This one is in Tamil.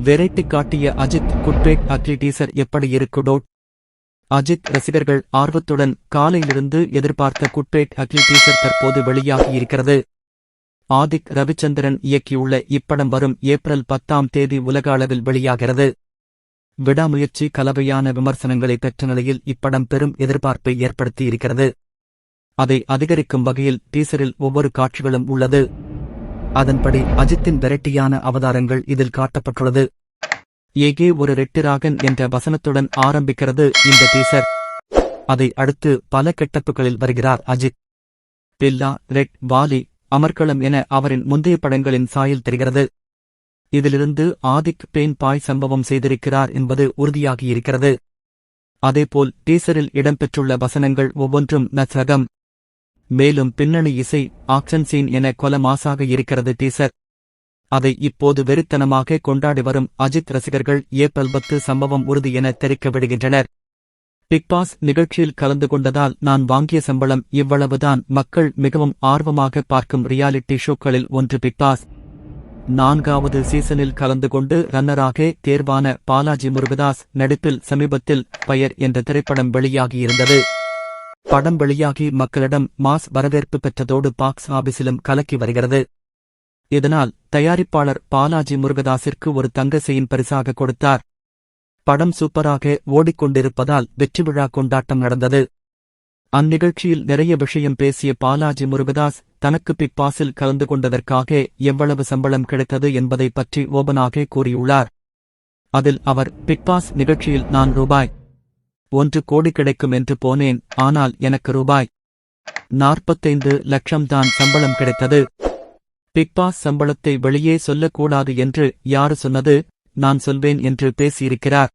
வெரைட்டி காட்டிய அஜித் குட்பேட் அக்லி டீசர் எப்படி இருக்குடோ. அஜித் ரசிகர்கள் ஆர்வத்துடன் காலையிலிருந்து எதிர்பார்த்த குட்பேட் அக்லி டீசர் தற்போது வெளியாகியிருக்கிறது. ஆதிக் ரவிச்சந்திரன் இயக்கியுள்ள இப்படம் வரும் ஏப்ரல் 10ஆம் தேதி உலக அளவில் வெளியாகிறது. விடாமுயற்சி கலவையான விமர்சனங்களை பெற்ற நிலையில் இப்படம் பெரும் எதிர்பார்ப்பை ஏற்படுத்தியிருக்கிறது. அதை அதிகரிக்கும் வகையில் டீசரில் ஒவ்வொரு காட்சிகளும் உள்ளது. அதன்படி அஜித்தின் வெரைட்டியான அவதாரங்கள் இதில் காட்டப்பட்டுள்ளது. ஏகே ஒரு ரெட்டிராகன் என்ற வசனத்துடன் ஆரம்பிக்கிறது இந்த டீசர். அதை அடுத்து பல கெட்டப்புகளில் வருகிறார் அஜித். பில்லா, ரெட், வாலி, அமர்க்களம் என அவரின் முந்தைய படங்களின் சாயல் தெரிகிறது. இதிலிருந்து ஆதிக் பெயின் பாய் சம்பவம் செய்திருக்கிறார் என்பது உறுதியாகியிருக்கிறது. அதேபோல் டீசரில் இடம்பெற்றுள்ள வசனங்கள் ஒவ்வொன்றும் நசகம். மேலும் பின்னணி இசை, ஆக்ஷன் சீன் என கொல மாசாக இருக்கிறது டீசர். அதை இப்போது வெறித்தனமாக கொண்டாடி வரும் அஜித் ரசிகர்கள் ஏப்ரல் 10 சம்பவம் உறுதி என தெரிவிக்க விடுகின்றனர். பிக் பாஸ் நிகழ்ச்சியில் கலந்து கொண்டதால் நான் வாங்கிய சம்பளம் இவ்வளவுதான். மக்கள் மிகவும் ஆர்வமாக பார்க்கும் ரியாலிட்டி ஷோக்களில் ஒன்று பிக் பாஸ். 4வது சீசனில் கலந்து கொண்டு ரன்னராக தேர்வான பாலாஜி முருகதாஸ் நடிப்பில் சமீபத்தில் பயர் என்ற திரைப்படம் வெளியாகியிருந்தது. படம் வெளியாகி மக்களிடம் மாஸ் வரவேற்பு பெற்றதோடு பாக்ஸ் ஆபீஸிலும் கலக்கி வருகிறது. இதனால் தயாரிப்பாளர் பாலாஜி முருகதாஸிற்கு ஒரு தங்க செயின் பரிசாக கொடுத்தார். படம் சூப்பராக ஓடிக்கொண்டிருப்பதால் வெற்றி விழா கொண்டாட்டம் நடந்தது. அந்நிகழ்ச்சியில் நிறைய விஷயம் பேசிய பாலாஜி முருகதாஸ் தனக்கு பிக் பாஸில் கலந்து கொண்டதற்காக எவ்வளவு சம்பளம் கிடைத்தது என்பதை பற்றி ஓபனாக கூறியுள்ளார். அதில் அவர், பிக் பாஸ் நிகழ்ச்சியில் நான் ரூபாய் 1 கோடி கிடைக்கும் என்று போனேன். ஆனால் எனக்கு ரூபாய் 45 லட்சம் தான் சம்பளம் கிடைத்தது. பிக் பாஸ் சம்பளத்தை வெளியே சொல்லக்கூடாது என்று யாரு சொன்னது? நான் சொல்வேன் என்று பேசியிருக்கிறார்.